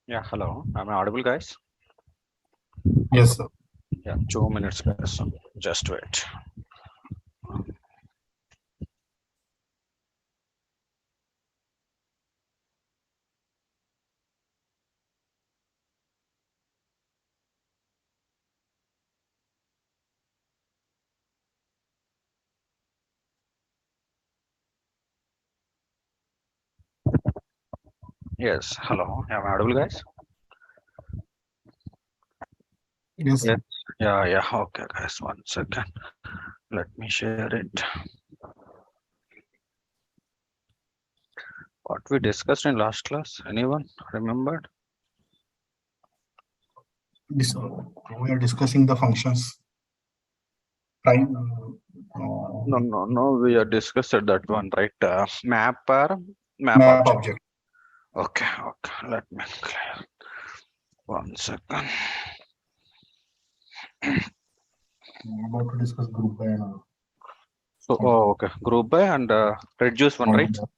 Yeah, hello. Am I audible, guys? Yes, sir. Yeah, 2 minutes, guys. So just wait. Yes, hello. Am I audible, guys? Yes, sir. Yes. Yeah. Okay, guys. 1 second. Let me share it. What we discussed in last class? Anyone remembered? We are discussing the functions. Prime. No. We are discussed that one, right? Map Map object. object. Okay. Let me clear. 1 second. I'm about to discuss group by and So, okay. Group by and reduce one, right? order,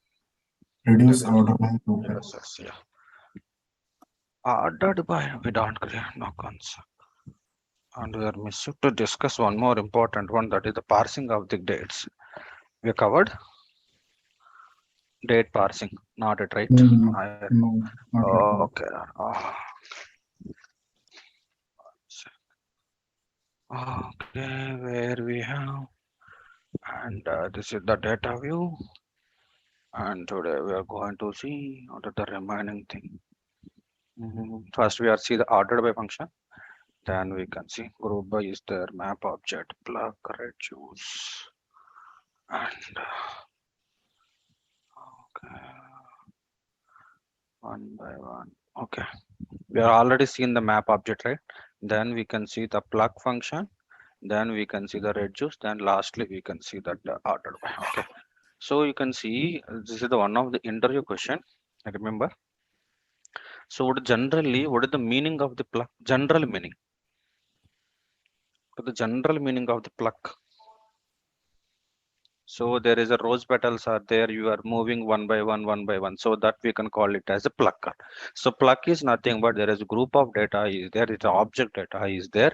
reduce Reduce. order by group by. Yes. Yeah. Ordered by. We don't create no concept. And we are missing to discuss one more important one, that is the parsing of the dates. We covered date parsing, not it, right? No, I, no, not yet covered. okay. Oh, okay, where we have, and this is the data view. And today we are going to see what are the remaining thing. First, we are see the ordered by function. Then we can see group by is there, map object, plug, reduce, and okay, one by one. Okay. We are already seen the map object, right? Then we can see the plug function, then we can see the reduce, then lastly we can see that ordered by. Okay, so you can see this is the one of the interview question, I remember. So what is the meaning of the plug? General meaning. So the general meaning of the plug. So there is a rose petals are there, you are moving one by one. So that we can call it as a plug. So plug is nothing but there is a group of data is there, it's an object data is there.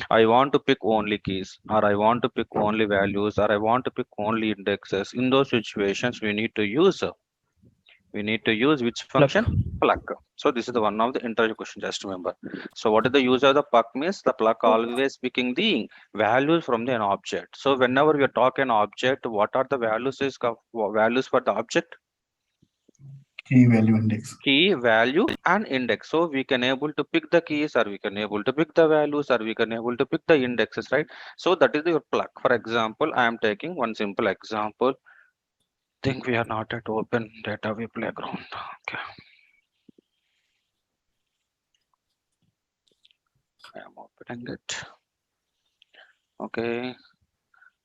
I want to pick only keys, or I want to pick only values, or I want to pick only indexes. In those situations, we need to use which function? Pluck. Pluck. So this is the one of the interview question, just remember. So what is the use of the pluck means? The pluck always picking the values from the an object. So whenever we are talking object, what are the values for the object? Key value index. Key, value, and index. So we can able to pick the keys, or we can able to pick the values, or we can able to pick the indexes, right? So that is your pluck. For example, I am taking one simple example. Think we are not at open data view playground. Okay, I am opening it. Okay,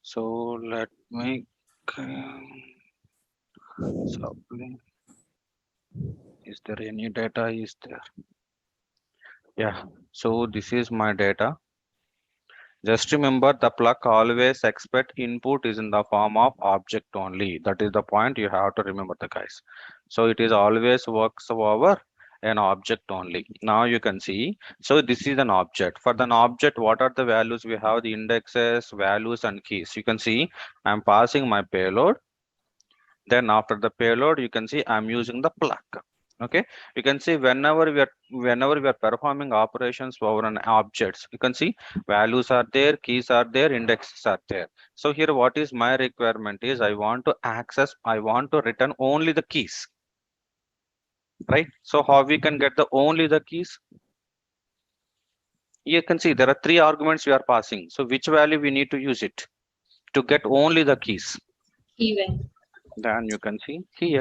so let me supply. Is there any data? Is there? Yeah. So this is my data. Just remember the pluck always expect input is in the form of object only. That is the point you have to remember, the guys. So it is always works over an object only. Now you can see. So this is an object. For an object, what are the values? We have the indexes, values, and keys. You can see I'm passing my payload. Then after the payload, you can see I'm using the pluck. Okay, you can see whenever we are performing operations over an objects, you can see values are there, keys are there, indexes are there. So here what is my requirement is I want to return only the keys, right? So how we can get the only the keys? You can see there are three arguments we are passing. So which value we need to use it to get only the keys? Even. Then you can see here,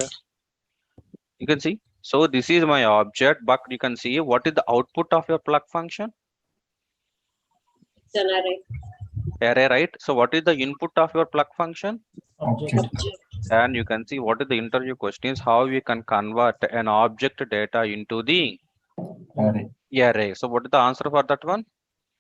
you can see. So this is my object, but you can see what is the output of your plug function? It's an array. Array, right? So what is the input of your plug function? Object. Object. And you can see what is the interview question is how we can convert an object data into the Array. array. So what is the answer for that one?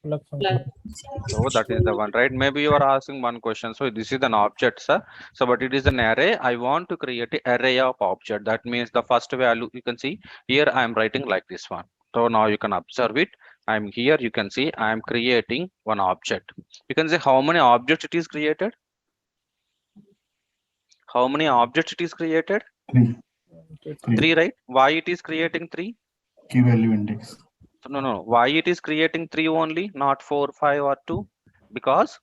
Pluck Plug. function. So that is the one, right? Maybe you are asking one question. So this is an object, sir. So but it is an array. I want to create an array of object. That means the first value, you can see here I am writing like this one. So now you can observe it. I'm here, you can see I'm creating one object. You can say how many objects it is created. How many objects it is created? Three. Three, right? Why it is creating three? Key value index. No. Why it is creating three only, not 4, 5 or 2? Because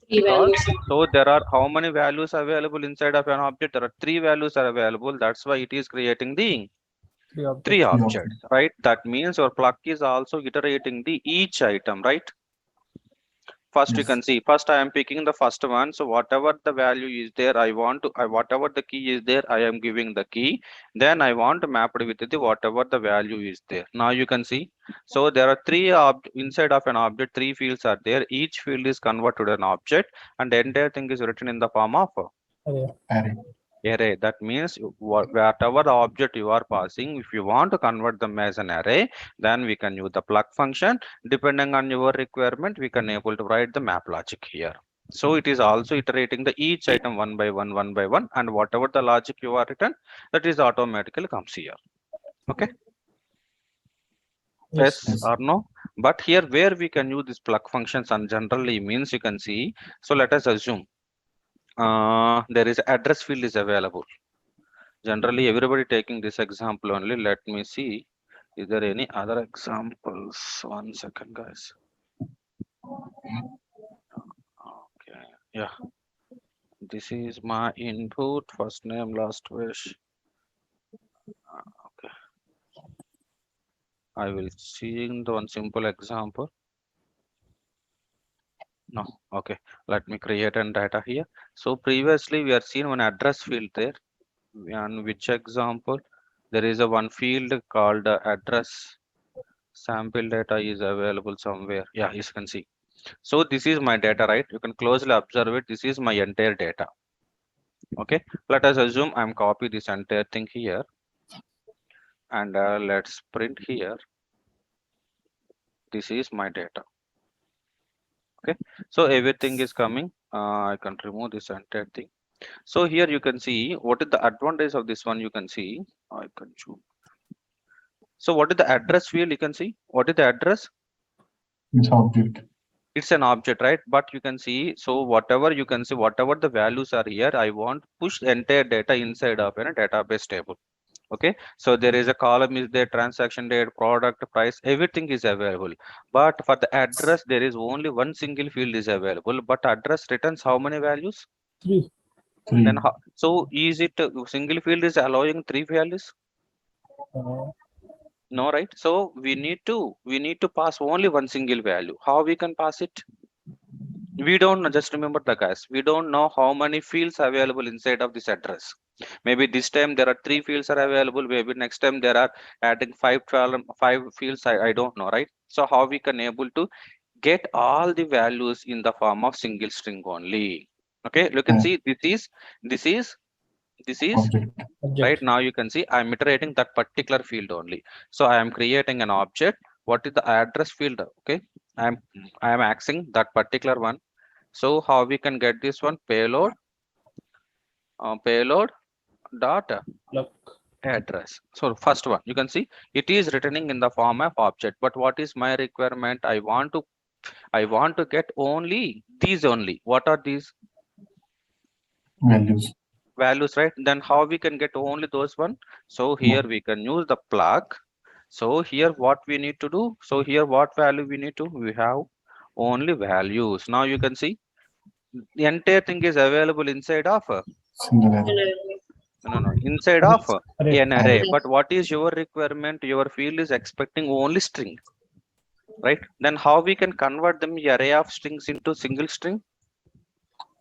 Three values. so there are how many values available inside of an object? There are three values are available. That's why it is creating the three objects, right? That means your pluck is also iterating the each item, right? First you Yes. can see, first I am picking the first one. So whatever the value is there, I want to, whatever the key is there, I am giving the key. Then I want to map it with the whatever the value is there. Now you can see. So there are three inside of an object, three fields are there. Each field is converted to an object, and the entire thing is written in the form of Array. array. That means whatever the object you are passing, if you want to convert them as an array, then we can use the pluck function. Depending on your requirement, we can able to write the map logic here. So it is also iterating the each item one by one, and whatever the logic you are written, that is automatically comes here. Okay. Yes or no? But here where we can use this pluck functions, and generally means you can see. So let us assume there is address field is available. Generally everybody taking this example only. Let me see, is there any other examples? 1 second, guys. Okay, yeah, this is my input, first name, last wish. Okay, I will see the one simple example. No, okay, let me create an data here. So previously we are seeing one address field there, and which example there is a one field called address. Sample data is available somewhere. Yeah, you can see. So this is my data, right? You can closely observe it. This is my entire data. Okay, let us assume I'm copy this entire thing here, and let's print here. This is my data. Okay, so everything is coming. I can remove this entire thing. So here you can see what is the advantage of this one. You can see I can choose. So what is the address field? You can see what is the address? It's object. It's an object, right? But you can see, so whatever you can see, whatever the values are here, I want push the entire data inside of a database table. Okay, so there is a column is there, transaction date, product, price, everything is available. But for the address, there is only one single field is available, but address returns how many values? Three. Then how, so is it single field is allowing three values? No, right? So we need to pass only one single value. How we can pass it? We don't know, just remember the guys, we don't know how many fields are available inside of this address. Maybe this time there are three fields are available, maybe next time there are adding 5 fields. I don't know, right? So how we can able to get all the values in the form of single string only. Okay, you can see this is Object. right. Now you can see I'm iterating that particular field only. So I am creating an object. What is the address field? Okay, I am accessing that particular one. So how we can get this one? Payload payload dot address. So first one, you can see it is returning in the form of object. But what is my requirement? I want to get only these only. What are these Values. values, right? Then how we can get only those one? So here we can use the plug. So here what we need to do? So here what value we need to? We have only values. Now you can see the entire thing is available inside of Single array. no inside of an array. Array. But what is your requirement? Your field is expecting only string, right? Then how we can convert them array of strings into single string?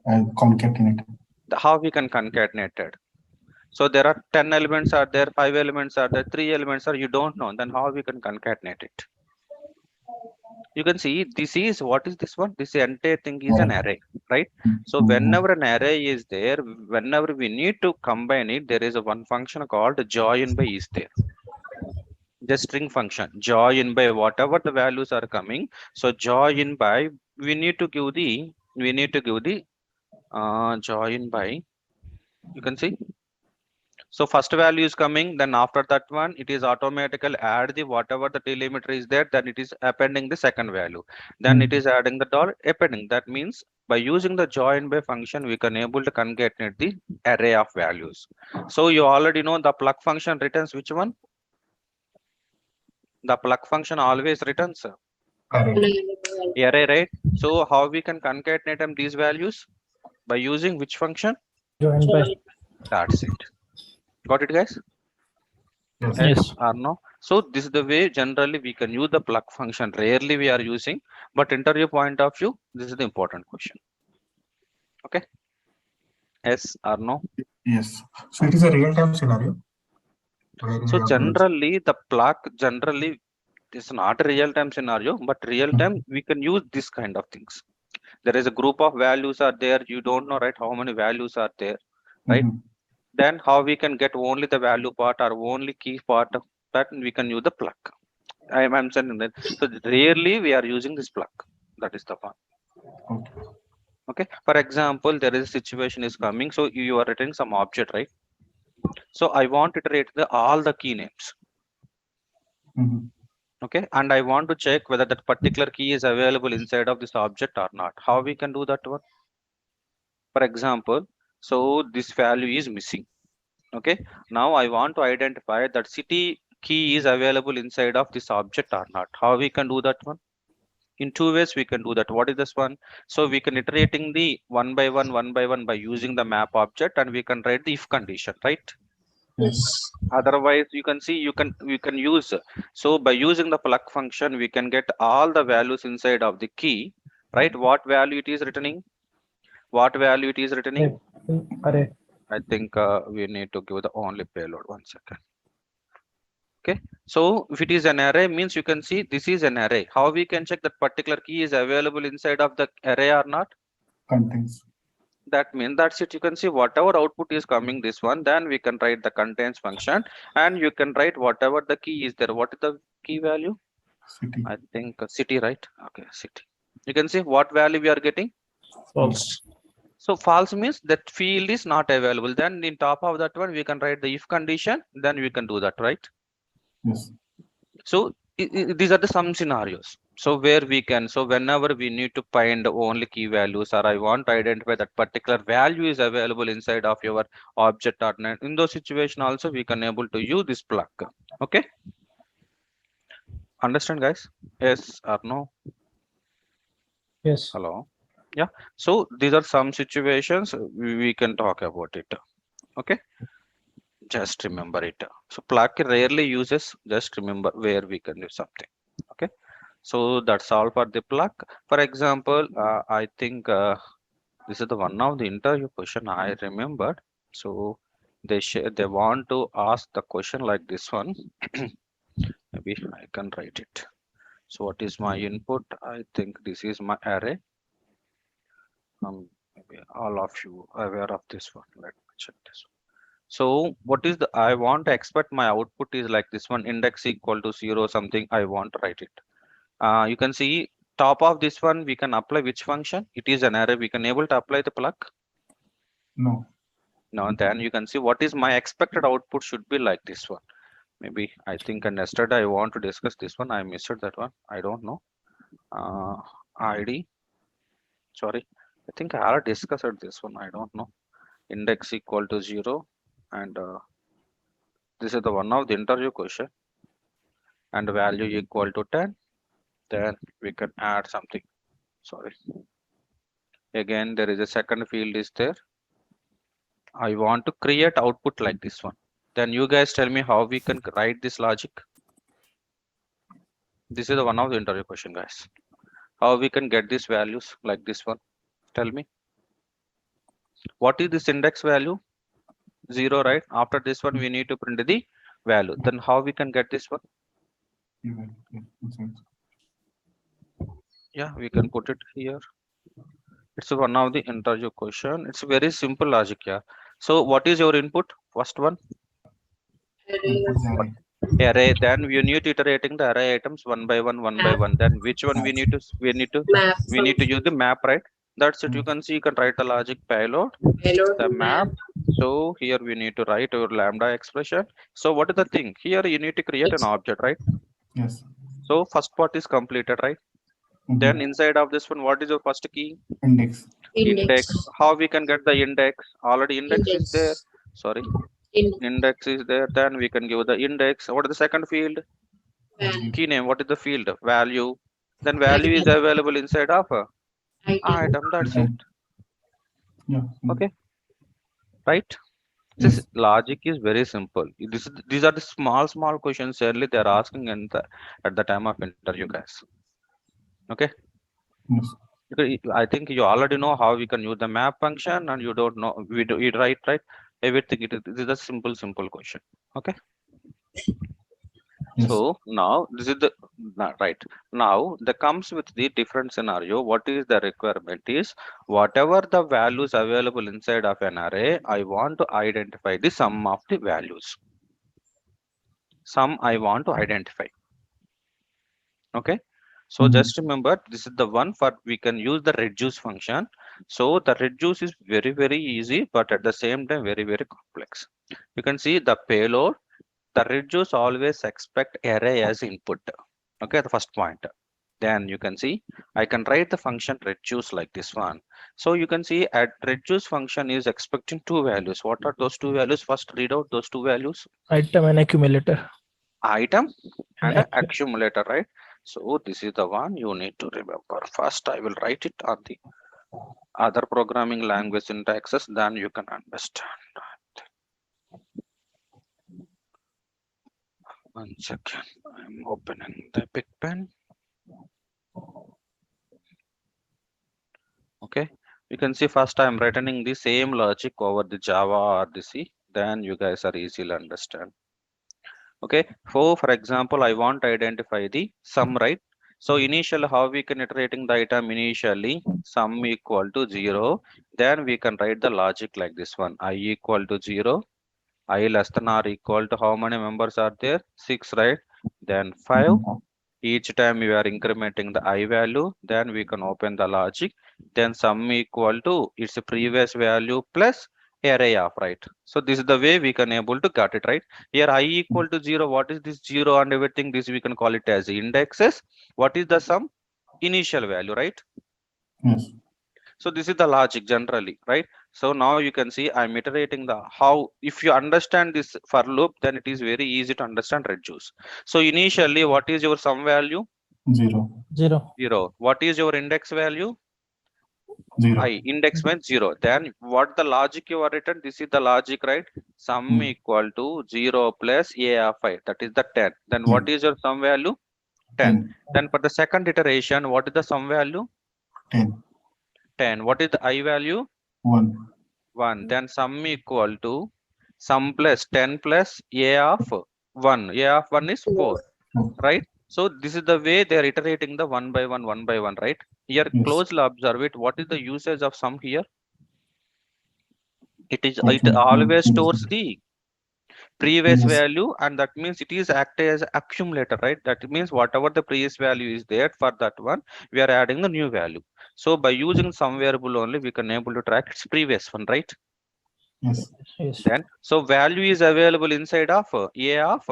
Concatenate. How we can concatenate it? So there are 10 elements are there, 5 elements are there, 3 elements are, you don't know, then how we can concatenate it? You can see this is what is this one? This entire thing is an array, right? So whenever an array is there, whenever we need to combine it, there is a one function called join by is there. The string function join by whatever the values are coming. So join by we need to give the join by, you can see So first value is coming, then after that one, it is automatically add the whatever the delimiter is there, then it is appending the second value. Then it is adding the dollar appending. That means by using the join by function, we can able to concatenate the array of values. So you already know the pluck function returns which one? The pluck function always returns Array. array, right? So how we can concatenate them these values? By using which function? Join by. That's it. Got it, guys? Yes. Yes. Or no? So this is the way generally we can use the pluck function. Rarely we are using, but interview point of view, this is the important question. Okay. Yes or no? Yes. So it is a real-time scenario. Where So we have to- generally the pluck generally is not a real-time scenario, but real-time we can use this kind of things. There is a group of values are there. You don't know, right? How many values are there, right? Mhm. Then how we can get only the value part or only key part of that we can use the pluck. I'm saying that. So rarely we are using this pluck. That is the one. Okay. Okay. For example, there is a situation is coming. So you are writing some object, right? So I want to iterate all the key names. Mhm. Okay. And I want to check whether that particular key is available inside of this object or not. How we can do that one? For example, so this value is missing. Okay. Now I want to identify that city key is available inside of this object or not. How we can do that one? In two ways we can do that. What is this one? So we can iterating the one by one by using the map object, and we can write the if condition, right? Yes. Otherwise you can see you can use, so by using the pluck function we can get all the values inside of the key, right? What value it is returning? What value it is returning? Array. I think we need to give the only payload. 1 second. Okay, so if it is an array means you can see this is an array. How we can check that particular key is available inside of the array or not? Contains. That means that's it. You can see whatever output is coming this one, then we can write the contains function, and you can write whatever the key is there. What is the key value? City. I think city, right? Okay, city. You can see what value we are getting. False. So false means that field is not available. Then in top of that one, we can write the if condition. Then we can do that, right? Yes. So these are the some scenarios. So where we can, so whenever we need to find only key values, or I want to identify that particular value is available inside of your object or not, in those situation also we can able to use this pluck. Okay. Understand, guys? Yes or no? Yes. Hello. Yeah. So these are some situations we can talk about it. Okay. Just remember it. So pluck rarely uses, just remember where we can do something. Okay. So that's all for the pluck. For example, I think this is the one of the interview question I remembered. So they want to ask the question like this one. Maybe I can write it. So what is my input? I think this is my array. Maybe all of you are aware of this one. Let me check this one. So what is the, I want to expect my output is like this one, index equal to 0 something. I want to write it. You can see top of this one, we can apply which function? It is an array. We can able to apply the pluck. No. Now then you can see what is my expected output should be like this one. Maybe I think yesterday I want to discuss this one. I missed that one. I don't know. ID. Sorry. I think I already discussed this one. I don't know. Index equal to 0. And this is the one of the interview question. And value equal to 10. Then we can add something. Sorry. Again, there is a second field is there. I want to create output like this one. Then you guys tell me how we can write this logic. This is the one of the interview question, guys. How we can get these values like this one? Tell me. What is this index value? 0, right? After this one, we need to print the value. Then how we can get this one? Even. Yeah. Inside. Yeah, we can put it here. It's one of the interview question. It's very simple logic, yeah. So what is your input? First one, Input is array. array. Then you need to iterating the array items one by one. Then which one we need to Map use the map, right? That's it. You can see, you can write the logic payload, Payload the map. So here we need to write our lambda expression. So what is the thing? Here you need to create an object, right? Yes. So first part is completed, right? Then inside of this one, what is your first key? Index. Index. How we can get the index? Already index is there. Index. Sorry, In index is there. Then we can give the index. What is the second field? van. Key name. What is the field? Value. Then value is Item. available inside of a Item. item. That's it. Yeah. Okay, right? This Yes. logic is very simple. These are the small questions early they are asking at the time of interview, guys. Okay. Yes. Because I think you already know how we can use the map function, and you don't know we do it right. Everything it is a simple question. Okay. Yes. So now this is the right. Now that comes with the different scenario. What is the requirement is whatever the values available inside of an array, I want to identify the sum of the values. Sum I want to identify. Okay. So just remember this is the one for we can use the reduce function. So the reduce is very easy, but at the same time very complex. You can see the payload. The reduce always expect array as input. Okay, the first point. Then you can see I can write the function reduce like this one. So you can see at reduce function is expecting two values. What are those two values? First read out those two values. Item and accumulator. Item and Accu- accumulator, right? So this is the one you need to remember. First I will write it on the other programming language syntaxes, then you can understand. One second, I'm opening the big pen. Okay, you can see first I'm writing the same logic over the Java or the C, then you guys are easily understand. Okay, so for example, I want to identify the sum, right? So initially, how we can iterating the item initially, sum equal to 0, then we can write the logic like this one, I equal to 0, I less than or equal to how many members are there? 6, right? Then 5, each time you are incrementing the I value, then we can open the logic, then sum equal to its previous value plus array of, right? So this is the way we can able to get it, right? Here I equal to 0, what is this 0 and everything? This we can call it as indexes. What is the sum? Initial value, right? Yes. So this is the logic generally, right? So now you can see I'm iterating the how. If you understand this for loop, then it is very easy to understand reduce. So initially, what is your sum value? 0. 0. 0. What is your index value? 0. I. Index means 0. Then what the logic you are written? This is the logic, right? Sum equal to 0 plus a of I. That is the 10. Then what is your sum value? 10. 10. Then for the second iteration, what is the sum value? 10. 10. What is the I value? 1. 1. Then sum equal to sum plus 10 plus a of 1. A of 1 is 4, 4. right? So this is the way they are iterating the one by one, right? Here Yes. closely observe it. What is the usage of sum here? It Calculate always previous stores value. the previous value, and that means it is acted as accumulator, right? That means whatever the previous value is there for that one, we are adding the new value. So by using some variable only, we can able to track its previous one, right? Yes. Yes. Then so value is available inside of a of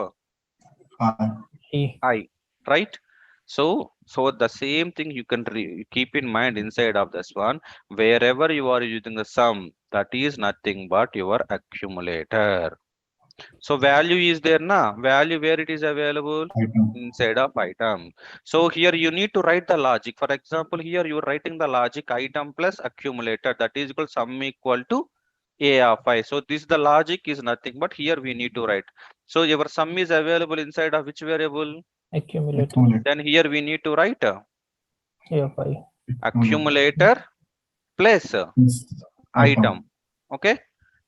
I. E. I, right? So the same thing you can keep in mind inside of this one. Wherever you are using the sum, that is nothing but your accumulator. So value is there na? Value where it is available? Item. Inside of item. So here you need to write the logic. For example, here you are writing the logic item plus accumulator, that is equal sum equal to a of I. So this the logic is nothing but here we need to write. So your sum is available inside of which variable? Accumulator. Accumulate. Then here we need to write A of I. accumulator plus Yes. item. Okay.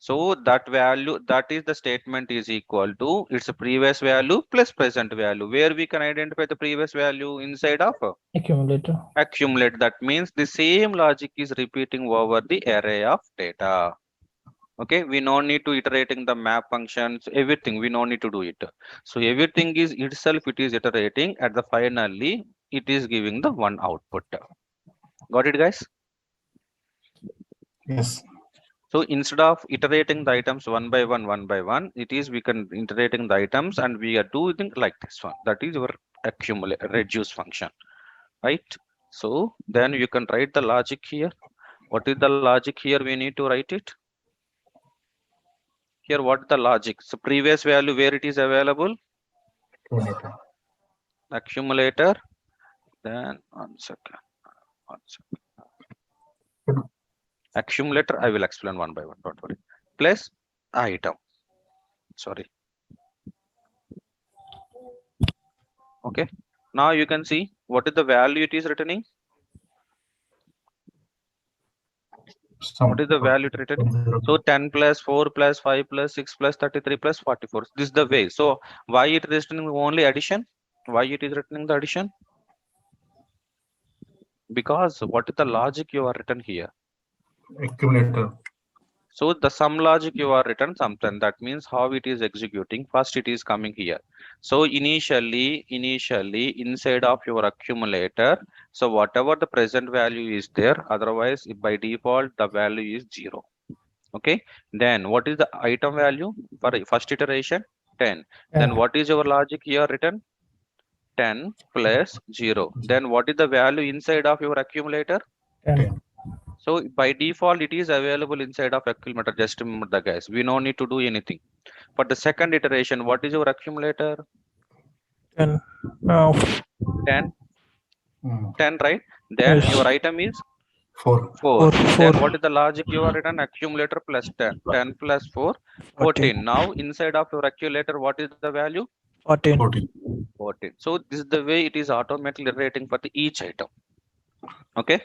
So that value, that is the statement is equal to its previous value plus present value. Where we can identify the previous value inside of Accumulator. accumulate. That means the same logic is repeating over the array of data. Okay, we no need to iterating the map functions, everything we no need to do it. So everything is itself it is iterating at the finally it is giving the one output. Got it, guys? Yes. So instead of iterating the items one by one, it is we can iterating the items and we are doing like this one. That is your accumulate reduce function, right? So then you can write the logic here. What is the logic here? We need to write it. Here, what the logic? So previous value where it is available, Accumulator. accumulator. Then one second. Accumulator, I will explain one by one, don't worry. Plus item. Sorry. Okay. Now you can see what is the value it is returning. What is the value it returning? So 10 plus 4 plus 5 plus 6 plus 33 plus 44. This is the way. So why it is returning only addition? Why it is returning the addition? Because what is the logic you are written here? Accumulator. So the sum logic you are written something, that means how it is executing. First it is coming here. So initially inside of your accumulator, so whatever the present value is there, otherwise by default the value is 0. Okay, then what is the item value for first iteration? 10. Then what is your logic here written? 10 plus 0. Then what is the value inside of your accumulator? 10. So by default, it is available inside of accumulator. Just remember the guys. We no need to do anything. For the second iteration, what is your accumulator? 10. Now 10, Mm. 10, right? Then Yes. your item is 4. 4. Then 4. what is the logic you are written? Accumulator plus 10. 10 plus 4, 14. Now inside of your accumulator, what is the value? 14. 14. 14. So this is the way it is automatically rating for the each item. Okay.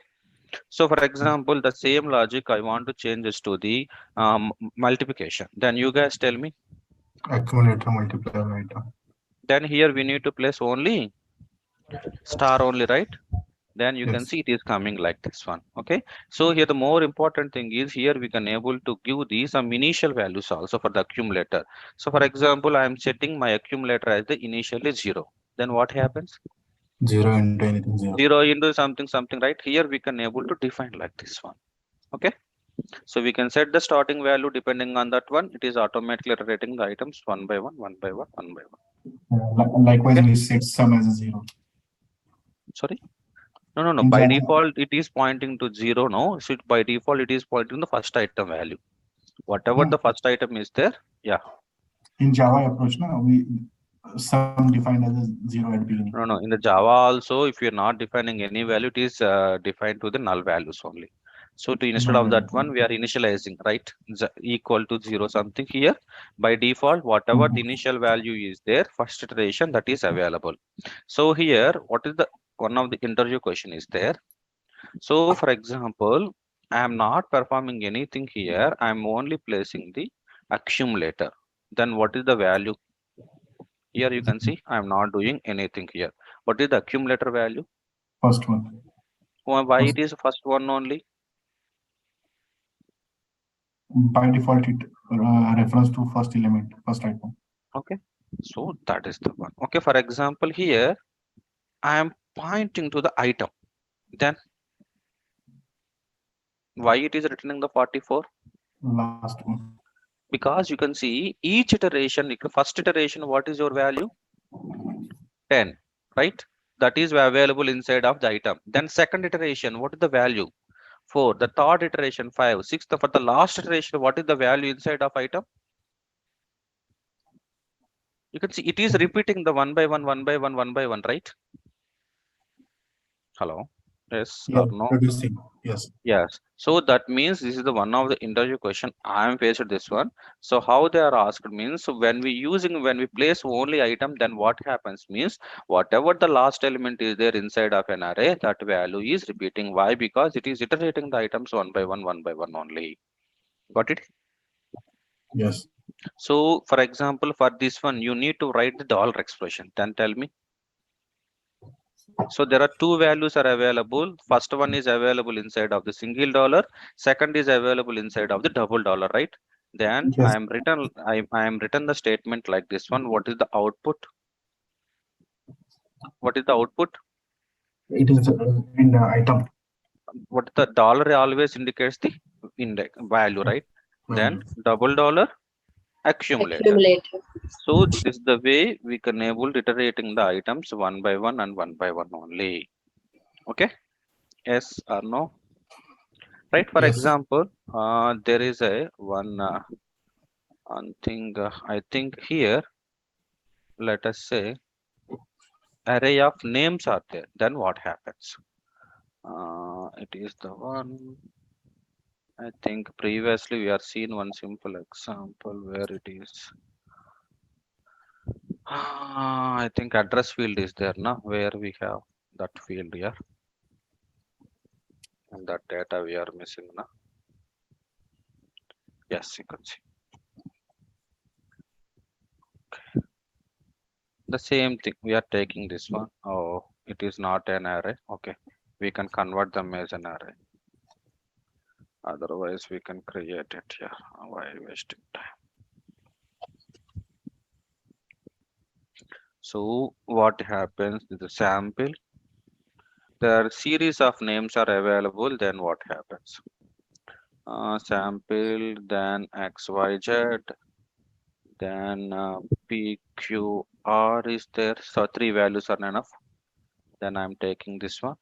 So for example, the same logic I want to change this to the multiplication. Then you guys tell me. Accumulator multiplier item. Then here we need to place only star only, right? Then you can Yes. see it is coming like this one. Okay. So here the more important thing is here we can able to give these some initial values also for the accumulator. So for example, I am setting my accumulator as the initially 0. Then what happens? 0 into anything 0. 0 into something, right? Here we can able to define like this one. Okay. So we can set the starting value depending on that one. It is automatically rating the items one by one. Likewise, Okay. we set sum as a 0. Sorry. No. In By Java, default, it is pointing to 0. No. So by default, it is pointing the first item value. Whatever the first item is there. Yeah. in Java approach, now we sum defined as a 0 at beginning. No. In the Java also, if you're not defining any value, it is defined to the null values only. So to instead of that one, we are initializing, right? Equal to 0 something here. By default, whatever the initial value is there, first iteration that is available. So here, what is the one of the interview question is there? So for example, I am not performing anything here. I am only placing the accumulator. Then what is the value? Here you can see I am not doing anything here. What is the accumulator value? First one. Why it is first one only? By default, it refers to first element, first item. Okay. So that is the one. Okay. For example, here I am pointing to the item. Then why it is returning the 44? Last one. Because you can see each iteration, first iteration, what is your value? 10, right? That is available inside of the item. Then second iteration, what is the value? 4. The third iteration, 5. Sixth, for the last iteration, what is the value inside of item? You can see it is repeating the one by one, right? Hello. Yes Yeah, or no? producing. Yes. Yes. So that means this is the one of the interview question I am faced this one. So how they are asked means, so when we place only item, then what happens means whatever the last element is there inside of an array, that value is repeating. Why? Because it is iterating the items one by one only. Got it? Yes. So for example, for this one, you need to write the dollar expression. Then tell me. So there are two values are available. First one is available inside of the single dollar. Second is available inside of the double dollar, right? Then Yes. I am written the statement like this one. What is the output? What is the output? It is in the item. What the dollar always indicates the index value, right? Then Value. $accumulator. Accumulator. So this is the way we can enable iterating the items one by one and one by one only. Okay, yes or no? Right, for Yes. example, there is a one thing, I think here, let us say array of names are there, then what happens? It is the one, I think previously we are seen one simple example where it is. I think address field is there now, where we have that field here, and that data we are missing now. Yes, you can see. The same thing, we are taking this one. Oh, it is not an array. Okay, we can convert them as an array. Otherwise, we can create it here. Why wasting time? So what happens is the sample. The series of names are available. Then what happens? Sample, then XYZ, then PQR is there. So 3 values are enough. Then I'm taking this one.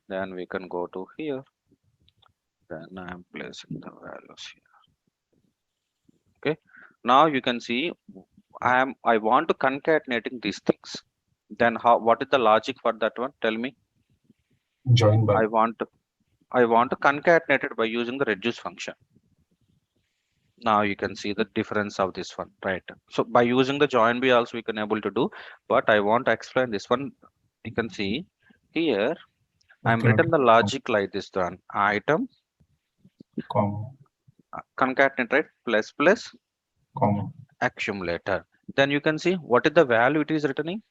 Then we can go to here. Then I'm placing the values here. Okay. Now you can see I want to concatenating these things. Then what is the logic for that one? Tell me. Join by. I want to concatenate it by using the reduce function. Now you can see the difference of this one, right? So by using the join by also we can able to do, but I want to explain this one. You can see here I'm written the logic like this one. Item Comma. concatenate, right? Plus Comma. accumulator. Then you can see what is the value it is returning.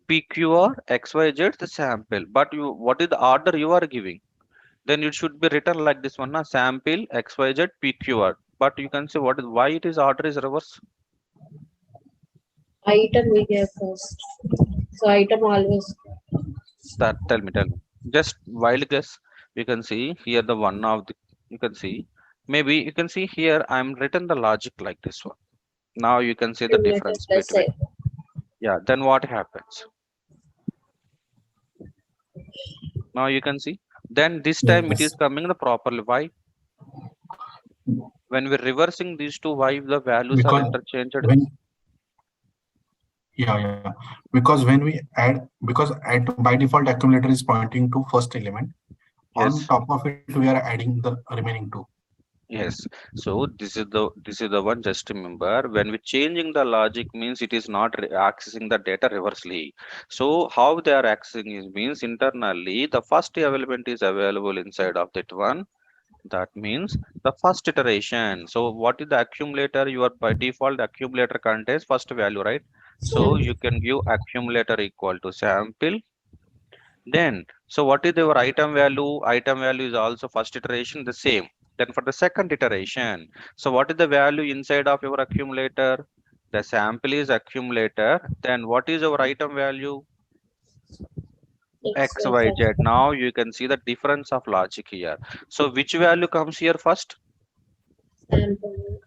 PQR XYZ the sample, but what is the order you are giving? Then it should be written like this one, na? Sample XYZ PQR. But you can say why it is order is reverse. Item we get first. So item always. That tell me. Just wild guess. You can see here the one of the. You can see maybe you can see here I'm written the logic like this one. Now you can see the Accumulator difference plus between. A. Yeah. Then what happens? Now you can see. Then this time it is Yes. coming the properly. Why? When we're reversing these two, why the values are Because interchanged? when yeah, because when we add, because at by default accumulator is pointing to first element. On Yes. top of it, we are adding the remaining two. Yes. So this is the one. Just remember when we changing the logic means it is not accessing the data reversely. So how they are accessing is means internally the first element is available inside of that one. That means the first iteration. So what is the accumulator? Your by default accumulator contains first value, right? So you can give accumulator equal to sample. Then, so what is your item value? Item value is also first iteration the same. Then for the second iteration, so what is the value inside of your accumulator? The sample is accumulator. Then what is our item value? XYZ. Now you can see the difference of logic here. So which value comes here first? Sample.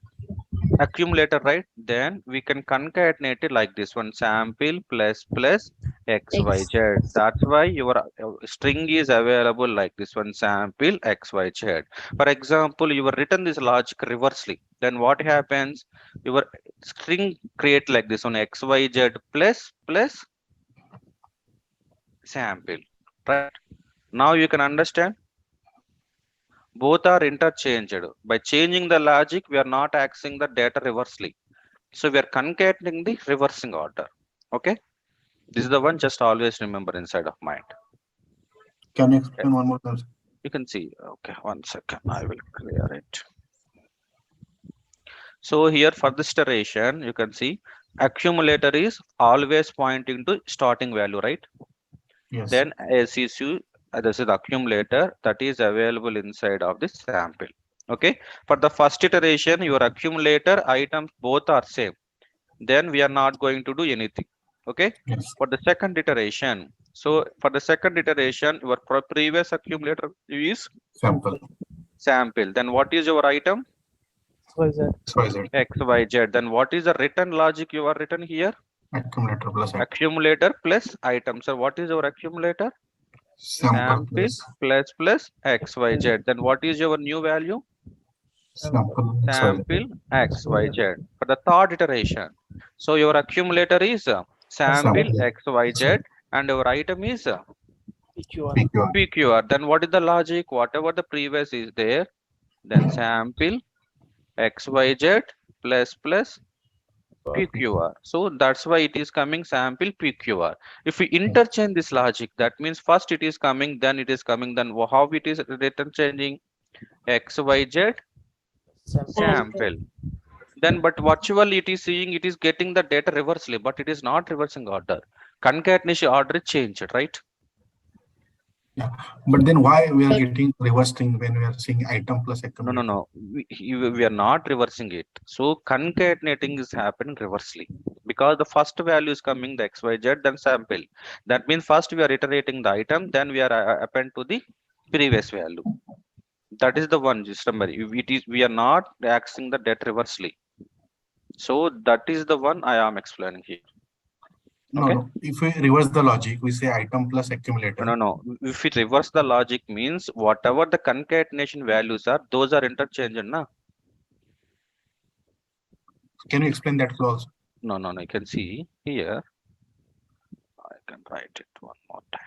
Accumulator, right? Then we can concatenate it like this one, sample plus XYZ. That's why your string is available like this one, sample XYZ. For example, you have written this logic reversely. Then what happens? Your string create like this one, XYZ plus sample, right? Now you can understand. Both are interchanged. By changing the logic, we are not accessing the data reversely. So we are concatenating the reversing order. Okay. This is the one just always remember inside of mind. Can you Okay. explain one more time? You can see. Okay, 1 second. I will clear it. So here for this iteration, you can see accumulator is always pointing to starting value, right? Yes. Then SESU, this is the accumulator that is available inside of the sample. Okay. For the first iteration, your accumulator items both are same. Then we are not going to do anything. Okay. Yes. For the second iteration, So for the second iteration, your previous accumulator is Sample. sample. Then what is your item? XYZ. XYZ. XYZ. Then what is the return logic you are written here? Accumulator plus item. Accumulator plus item. So what is your accumulator? Sample Sample plus XYZ. Then what is your new value? sample XYZ. Sample XYZ for the third iteration. So your accumulator is sample XYZ and your item is PQR. PQR. PQR. Then what is the logic? Whatever the previous is there, then sample XYZ plus PQR. So that's why it is coming sample PQR. If we interchange this logic, that means first it is coming, then it is coming, then how it is written changing? XYZ sample. Then but virtually it is seeing it is getting the data reversely, but it is not reversing order. Concatenation order changed, right? Yeah. But then why we are getting reverse thing when we are seeing item plus accumulator? No. We are not reversing it. So concatenating is happening reversely because the first value is coming the XYZ, then sample. That means first we are iterating the item, then we are append to the previous value. That is the one. Just remember, it is we are not accessing the data reversely. So that is the one I am explaining here. No, Okay. no. If we reverse the logic, we say item plus accumulator. No. If we reverse the logic means whatever the concatenation values are, those are interchanged, na? Can you explain that flow also? No. You can see here. I can write it one more time.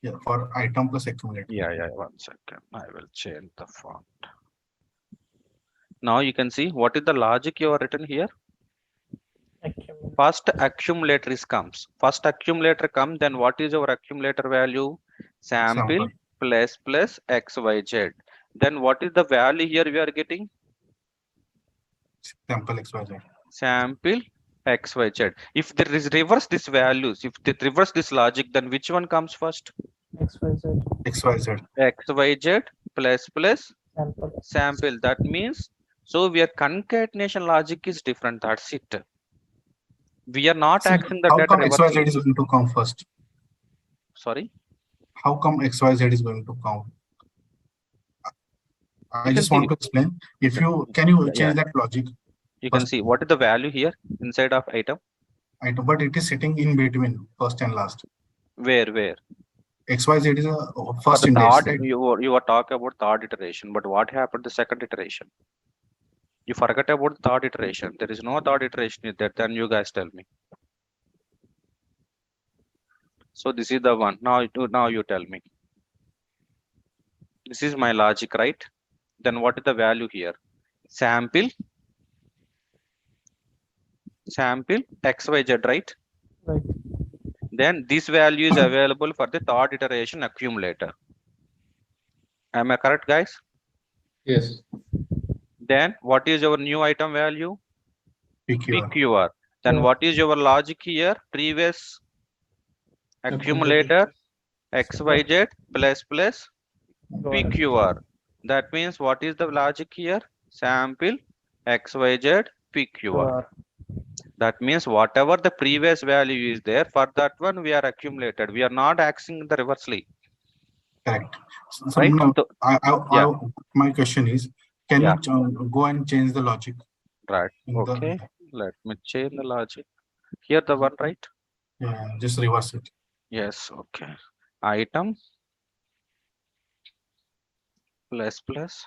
Yeah, for item plus accumulator. Yeah. 1 second. I will change the font. Now you can see what is the logic you are written here. Accumulator. First accumulator is comes. First accumulator come. Then what is our accumulator value? Sample plus XYZ. Then what is the value here we are getting? Sample XYZ. Sample XYZ. If there is reverse this values, if they reverse this logic, then which one comes first? XYZ. XYZ. XYZ plus Sample. sample. That means so we are concatenation logic is different. That's it. We are not So accessing the how data come reversely. XYZ is going to come first? Sorry. How come XYZ is going to come? I can just see- want to explain. If you can you change Yeah. that logic? You can First- see what is the value here inside of item. Item, but it is sitting in between first and last. Where? XYZ is a For first the index. third, Right? you were talking about third iteration, but what happened the second iteration? You forgot about the third iteration. There is no third iteration in that. Then you guys tell me. So this is the one. Now you tell me. This is my logic, right? Then what is the value here? Sample XYZ, right? Right. Then this value is available for the third iteration accumulator. Am I correct, guys? Yes. Then what is your new item value? PQR. PQR. Then Yeah. what is your logic here? Previous accumulator XYZ plus PQR. That means what is the logic here? Sample XYZ PQR. That means whatever the previous value is there, for that one we are accumulated. We are not accessing the reversely. Correct. So Right? now, So- I, my question is, can Yeah. you go and change the logic? Right. in the- Okay. Let me change the logic. Here the one, right? Yeah, just reverse it. Yes. Okay. Item plus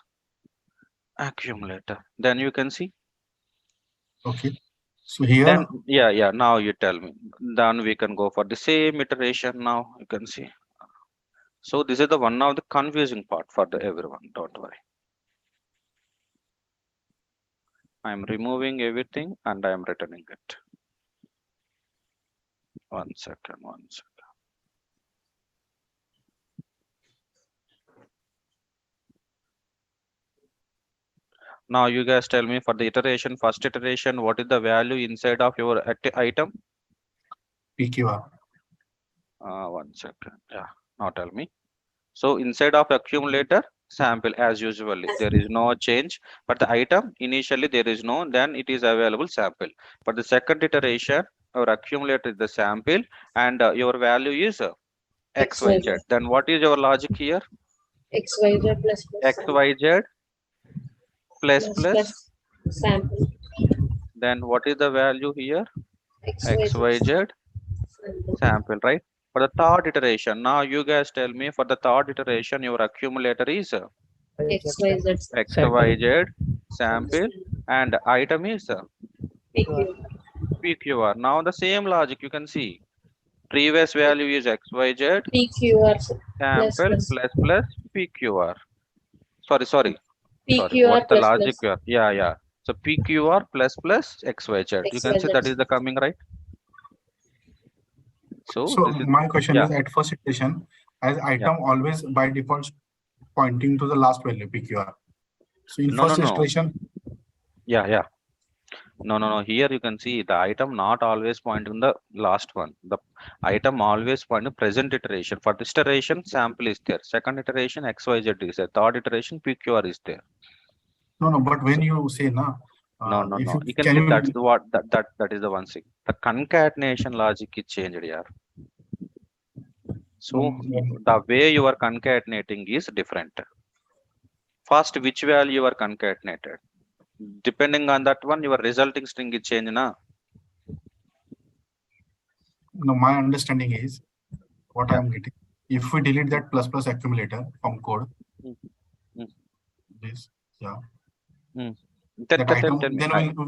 accumulator. Then you can see. Okay. So here, Then yeah. Now you tell me. Then we can go for the same iteration. Now you can see. So this is the one of the confusing part for the everyone. Don't worry. I am removing everything and I am returning it. 1 second. Now you guys tell me for the iteration, first iteration, what is the value inside of your item? PQR. 1 second. Yeah. Now tell me. So inside of accumulator, sample as usually there is no change, but the item initially there is no, then it is available sample. For the second iteration, Our accumulator is the sample, and your value is XYZ. XYZ. Then what is your logic here? XYZ plus XYZ plus plus. sample. Then what is the value here? XYZ XYZ sample, right? For the third iteration, now you guys tell me, for the third iteration, your accumulator is XYZ XYZ sample, and item is PQ. PQR. Now the same logic you can see. Previous value is XYZ PQR sample plus PQR. Sorry. PQR What's the plus logic here? Yeah. So PQR plus XYZ. You can say XYZ. that is the coming, right? So So this is, my question yeah. is, at first iteration, as item always by default pointing to the last value PQR. So in No. first iteration, Yeah. No. Here you can see the item not always pointing the last one. The item always pointing present iteration. For this iteration, sample is there. Second iteration, XYZ is there. Third iteration, PQR is there. no, but when you say No. if you You can can see you that's the what that is the one thing. The concatenation logic is changed here. So the way you are concatenating is different. First, which value you are concatenated? Depending on that one, your resulting string is changed, na? no, my understanding is what Yeah. I'm getting. If we delete that plus accumulator from code, Mm. this That that item, tell me.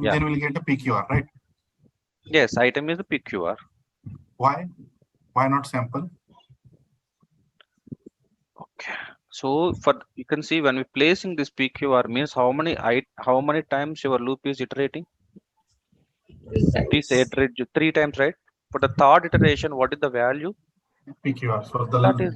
then we'll get a PQR, right? Yes, item is the PQR. Why not sample? Okay. So you can see when we placing this PQR means how many times your loop is iterating? It is iterated 3 times, right? For the third iteration, what is the value? PQR. So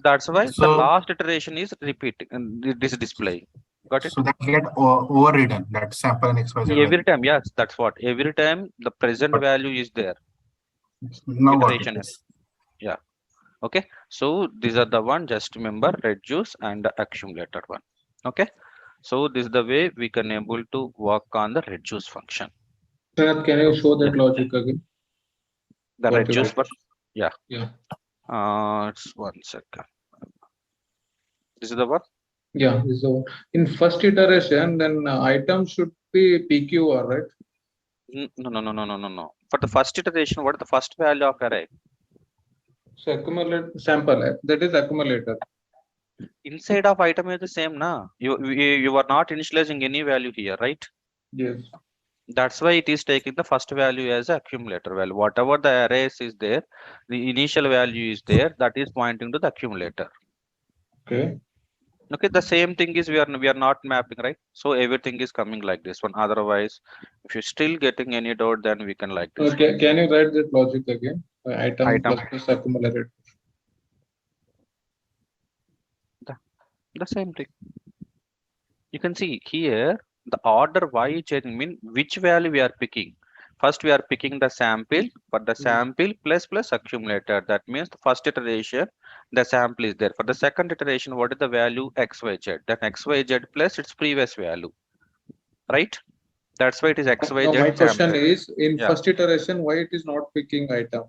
That's why the so last iteration is repeating and this display. Got it? so that get overridden, that sample and XYZ value. Every time, yes, that's what. Every time the present value is there. Now got Iteration. it. Yeah. Okay. So these are the one. Just remember reduce and the accumulator one. Okay. So this is the way we can able to work on the reduce function. Sir, can you show that logic again? The What you reduce, did? but yeah. Yeah. It's 1 second. This is the one. Yeah. So in first iteration, then item should be PQR, right? No. For the first iteration, what is the first value of array? So accumulate sample, that is accumulator. Inside of item is the same, na? You are not initializing any value here, right? Yes. That's why it is taking the first value as a accumulator value. Whatever the arrays is there, the initial value is there, that is pointing to the accumulator. Okay. Okay, the same thing is we are not mapping, right? So everything is coming like this one. Otherwise, if you're still getting any doubt, then we can like this. Okay. Can you write that logic again? Item Item. plus accumulator. The same thing. You can see here the order why changing mean which value we are picking. First we are picking the sample, but the sample plus accumulator. That means the first iteration the sample is there. For the second iteration, what is the value? XYZ. Then XYZ plus its previous value, right? That's why it is XYZ. No, my question sample. is in Yeah. first iteration, why it is not picking item?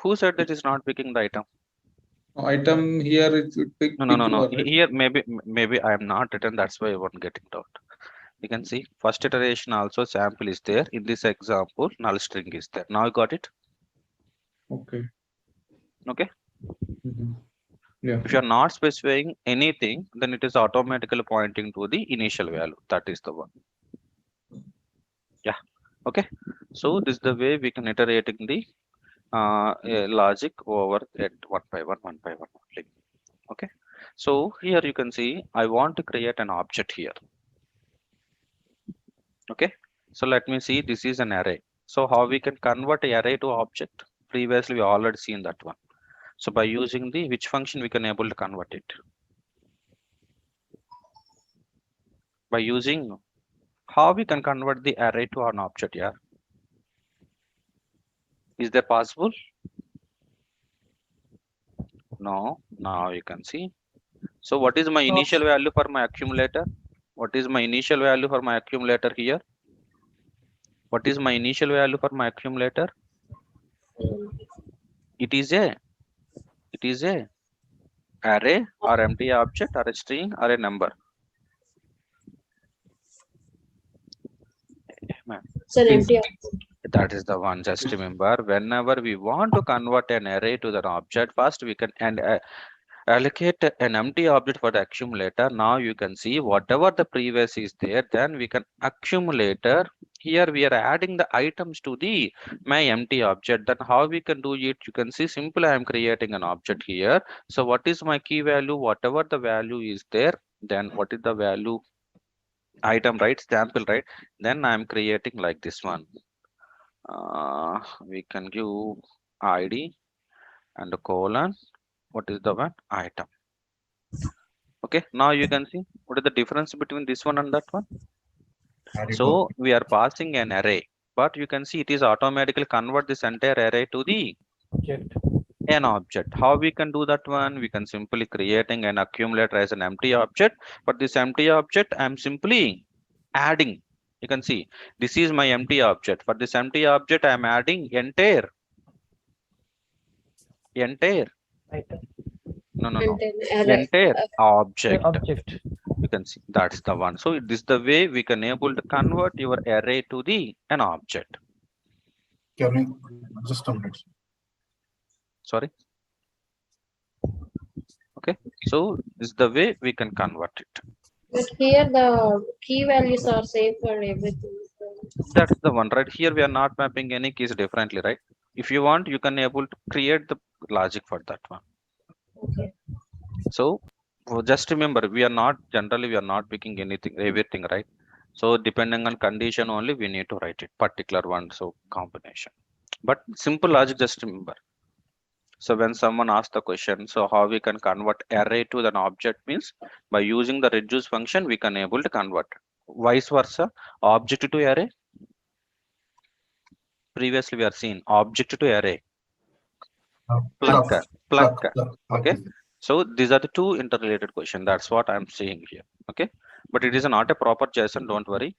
Who said that is not picking the item? Item here it should pick No. PQR, right? Here maybe I am not written. That's why I won't getting doubt. You can see first iteration also sample is there. In this example, null string is there. Now you got it? Okay. Okay. Yeah. If you are not specifying anything, then it is automatically pointing to the initial value. That is the one. Yeah. Okay. So this is the way we can iterating the logic over at one by one only. Okay. So here you can see I want to create an object here. Okay. So let me see, this is an array. So how we can convert an array to object? Previously we already seen that one. So by using the which function we can able to convert it? By using how we can convert the array to an object here? Is that possible? No. Now you can see. So what is my initial value for my accumulator? What is my initial value for my accumulator here? What is my initial value for my accumulator? It is a array or empty object or a string or a number. It's an Is- empty object. That is the one. Just remember, whenever we want to convert an array to an object, first we can allocate an empty object for the accumulator. Now you can see whatever the previous is there, then we can accumulator. Here we are adding the items to the my empty object. Then how we can do it? You can see simple. I am creating an object here. So what is my key value? Whatever the value is there, then what is the value item, right? Sample, right? Then I am creating like this one. We can give ID and a colon. What is the one? Item. Okay, now you can see what is the difference between this one and that one. Array So to we are passing an array, but you can see it is automatically convert this entire array to the Object. an object. How we can do that one? We can simply creating an accumulator as an empty object. For this empty object, I'm simply adding. You can see this is my empty object. For this empty object, I'm adding entire Item. no And then array. entire object. Object. You can see that's the one. So this is the way we can able to convert your array to the an object. can we just a minute. Sorry. Okay, so this is the way we can convert it. But here the key values are same for everything. So, That's the one, right? Here we are not mapping any keys differently, right? If you want, you can able to create the logic for that one. okay. So just remember, we are not generally we are not picking anything everything, right? So depending on condition only we need to write it particular one. So combination, but simple logic, just remember. So when someone asks the question, so how we can convert array to an object means by using the reduce function we can able to convert. Vice versa, object to array. Previously we are seeing object to array. Plug, plug. Okay. So these are the two interrelated questions. That's what I'm saying here. Okay. But it is not a proper JSON. Don't worry.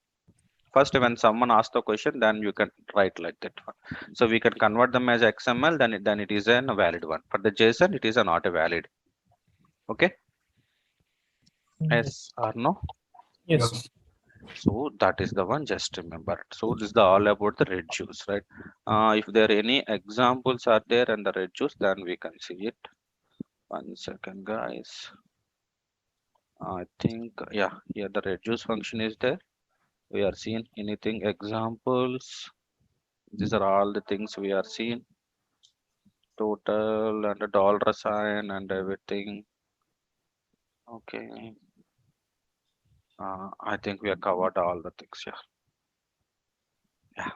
First, when someone asks the question, then you can write like that one. So we can convert them as XML, then it is a valid one. For the JSON, it is not a valid. Okay. Yes or no? Yes. So that is the one. Just remember it. So this is the all about the reduce, right? If there are any examples are there and the reduce, then we can see it. 1 second, guys. I think yeah, here the reduce function is there. We are seeing anything examples. These are all the things we are seeing. Total and a dollar sign and everything. Okay. I think we have covered all the things here. Yeah.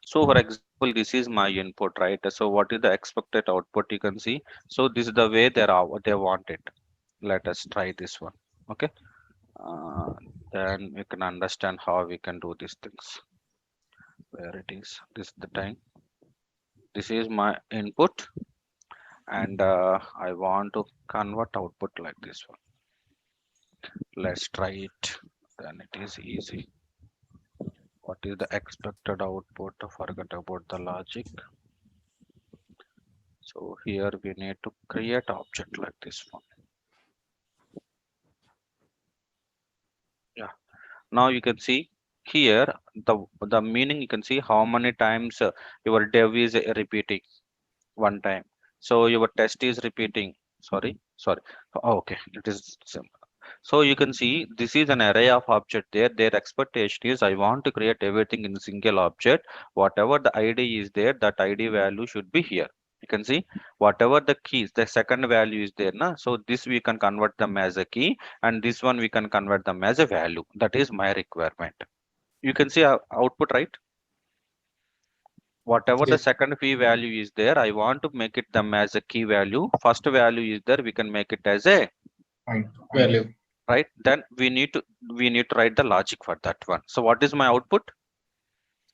So for example, this is my input, right? So what is the expected output? You can see. So this is the way they want it. Let us try this one. Okay. Then we can understand how we can do these things. Where it is. This is the time. This is my input, and I want to convert output like this one. Let's try it. Then it is easy. What is the expected output? Forget about the logic. So here we need to create object like this one. Yeah. Now you can see here the meaning. You can see how many times your dev is repeating. One time. So your test is repeating. Sorry. Oh, okay, it is simple. So you can see this is an array of object there. Their expectation is I want to create everything in a single object. Whatever the ID is there, that ID value should be here. You can see whatever the keys, the second value is there. Na? So this we can convert them as a key, and this one we can convert them as a value. That is my requirement. You can see our output, right? Whatever the Yes. second key value is there, I want to make it them as a key value. First value is there, we can make it as a Value. right. Then we need to write the logic for that one. So what is my output?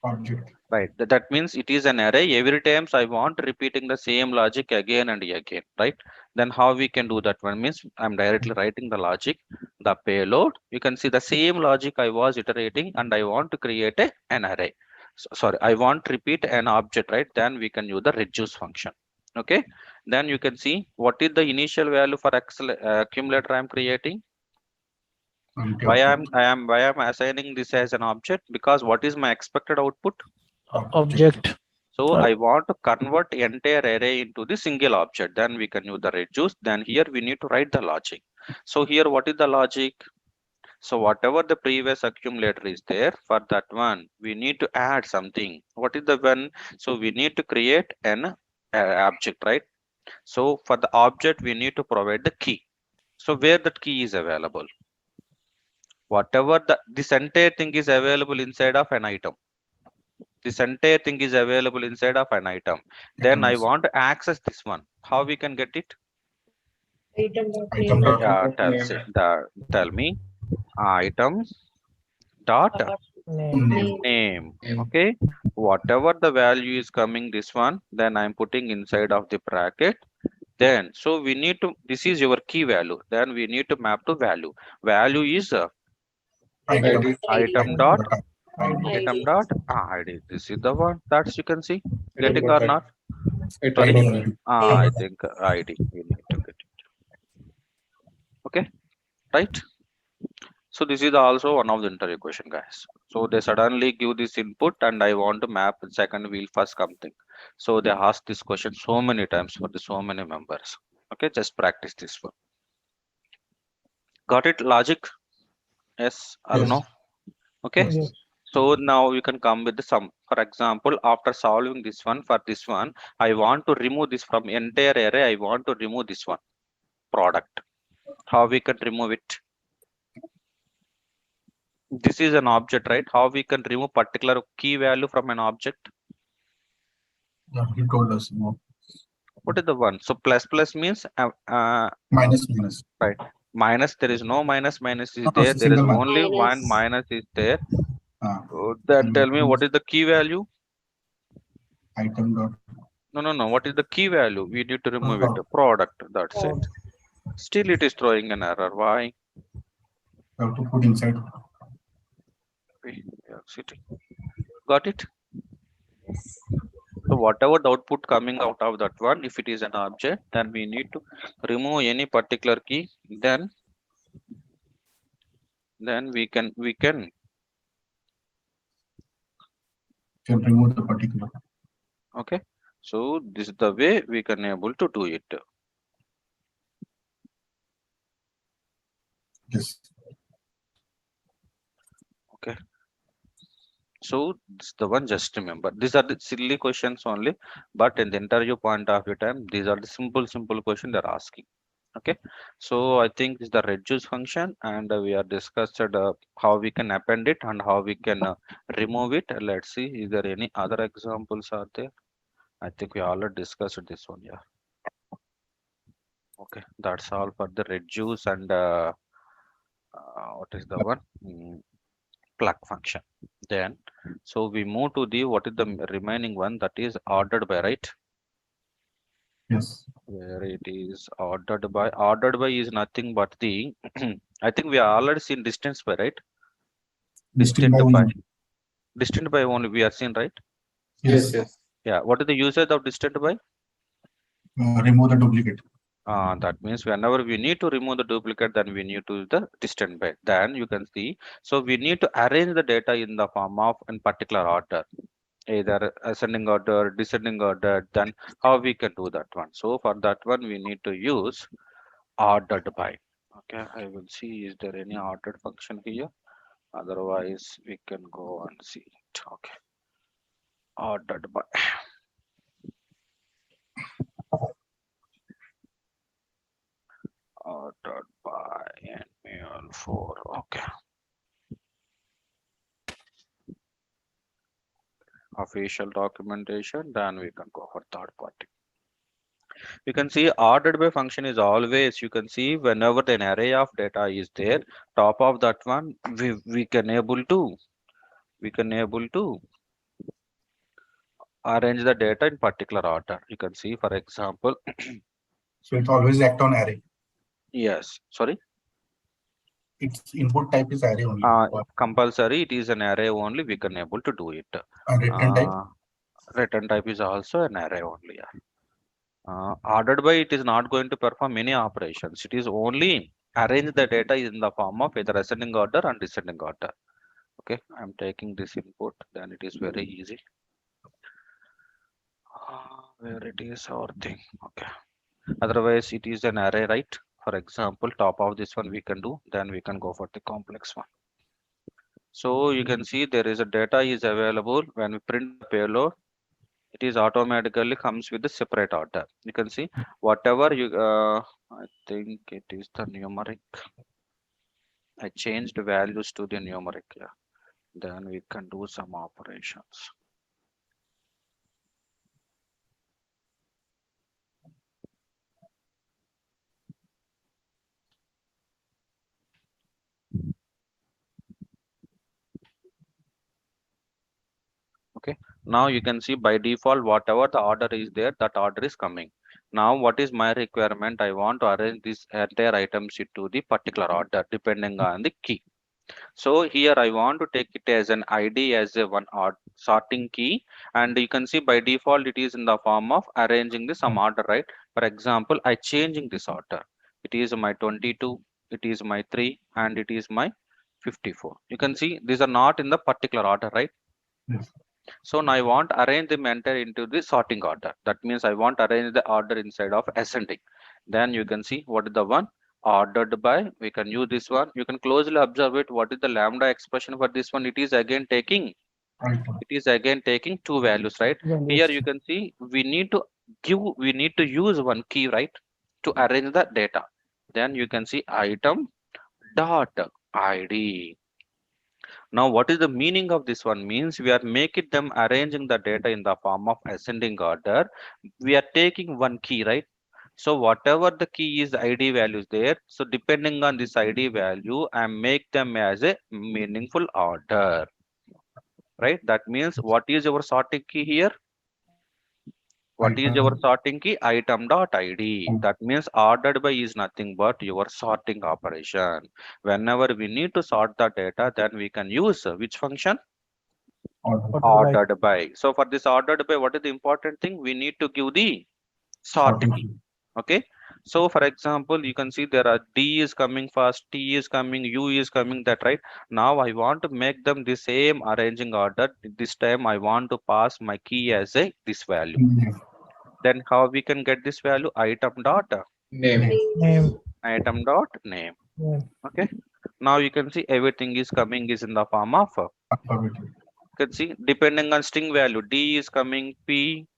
Object. Right. That means it is an array. Every times I want repeating the same logic again and again, right? Then how we can do that one means I'm directly writing the logic, the payload. You can see the same logic I was iterating and I want to create an array. Sorry, I want to repeat an object, right? Then we can use the reduce function. Okay. Then you can see what is the initial value for accumulator I'm creating. Empty Why object. I'm assigning this as an object, because what is my expected output? Object. So I want to convert entire array into the single object. Then we can use the reduce. Then here we need to write the logic. So here what is the logic? So whatever the previous accumulator is there, for that one we need to add something. What is the one? So we need to create an object, right? So for the object we need to provide the key. So where that key is available? Whatever this entire thing is available inside of an item. This entire thing is available inside of an item. Then I Items. want to access this one. How we can get it? Item dot Item name. dot Tell me item dot Dot name. name. name. Name. Okay. Whatever the value is coming this one, then I'm putting inside of the bracket. Then so we need to, this is your key value. Then we need to map to value. Value is Item. item dot ID. id. This is the one that's you can see. Item Getting or dot not? item Sorry. dot ID. I think ID we need to get it. Okay, right? So this is also one of the interview question, guys. So they suddenly give this input and I want to map second wheel first something. So they ask this question so many times for the so many members. Okay, just practice this one. Got it? Logic? Yes or Yes. no? Okay. Yes. So now you can come with the sum. For example, after solving this one, for this one, I want to remove this from entire array. I want to remove this one product. How we can remove it? This is an object, right? How we can remove particular key value from an object? Yeah, he told us. No. What is the one? So plus plus means Minus minus. right. Minus, there is no minus. Minus is No, there. There is single minus. only one Minus. minus is there. Ah, Then tell me what is the key value? item dot. No. What is the key value? We need to remove it. Product. Product. That's it. Product. Still it is throwing an error. Why? You have to put inside. We are sitting. Got it? So whatever the output coming out of that one, if it is an object, then we need to remove any particular key. Then we can Can remove the particular. okay. So this is the way we can able to do it. Yes. So this is the one, just remember these are the silly questions only, but in the interview point of view time, these are the simple question they're asking. Okay, so I think this is the reduce function, and we are discussed how we can append it and how we can remove it. Let's see, is there any other examples are there? I think we already discussed this one. Yeah. Okay, that's all for the reduce and what is the one? Plug function. Then so we move to the what is the remaining one, that is ordered by, right? Yes. Where it is ordered by is nothing but the I think we are already seen distance by, right? Distinct by Distant by only. distant by only we are seen, right? Yes. Yes. Yeah, what is the usage of distant by? Remove the duplicate. That means whenever we need to remove the duplicate, then we need to use the distant by. Then you can see, so we need to arrange the data in the form of in particular order, either ascending order, descending order. Then how we can do that one? So for that one we need to use ordered by. Okay, I will see is there any ordered function here, otherwise we can go and see it. Okay, ordered by. Ordered by mul4. Okay, official documentation, then we can go for third party. You can see ordered by function is always, you can see whenever an array of data is there, top of that one we can able to arrange the data in particular order. You can see, for example, So it always act on array. yes, sorry, Its input type is array only. compulsory, it is an array only, we can able to do it. Return type. Return type is also an array only. Yeah. Ordered by, it is not going to perform many operations. It is only arrange the data in the form of either ascending order and descending order. Okay, I'm taking this input, then it is very easy. Where it is our thing. Okay. Otherwise, it is an array, right? For example, top of this one we can do, then we can go for the complex one. So you can see there is a data is available when we print the payload. It is automatically comes with a separate order. You can see whatever you, I think it is the numeric. I changed values to the numeric. Yeah. Then we can do some operations. Okay, now you can see by default whatever the order is there, that order is coming. Now what is my requirement? I want to arrange this entire item sheet to the particular order depending on the key. So here I want to take it as an ID as a one odd sorting key, and you can see by default it is in the form of arranging the some order, right? For example, I changing this order. It is my 22, it is my 3, and it is my 54. You can see these are not in the particular order, right? Yes. So now I want arrange them enter into the sorting order. That means I want arrange the order inside of ascending. Then you can see what is the one ordered by. We can use this one. You can closely observe it. What is the lambda expression for this one? It is again taking. Item. It is again taking two values, right? Here you can see we need to give. We need to use one key, right, to arrange the data. Then you can see item dot ID. Now, what is the meaning of this one? Means we are making them arranging the data in the form of ascending order. We are taking one key, right? So whatever the key is, the ID value is there. So depending on this ID value, I make them as a meaningful order, right? That means what is your sorting key here? What is your Item. sorting key? Item dot ID. That means ordered by is nothing but your sorting operation. Whenever we need to sort the data, then we can use which function? Order. Ordered by. So for this ordered by, what is the important thing? We need to give the sort Sorting key. key. Okay. So for example, you can see there are D is coming first, T is coming, U is coming, that right. Now I want to make them the same arranging order. This time I want to pass my key as a this value. Name. Then how we can get this value? Item dot Name. Name. item dot name. Name. Okay. Now you can see everything is coming is in the form of Alphabetic. you can see depending on string value, D is coming, P,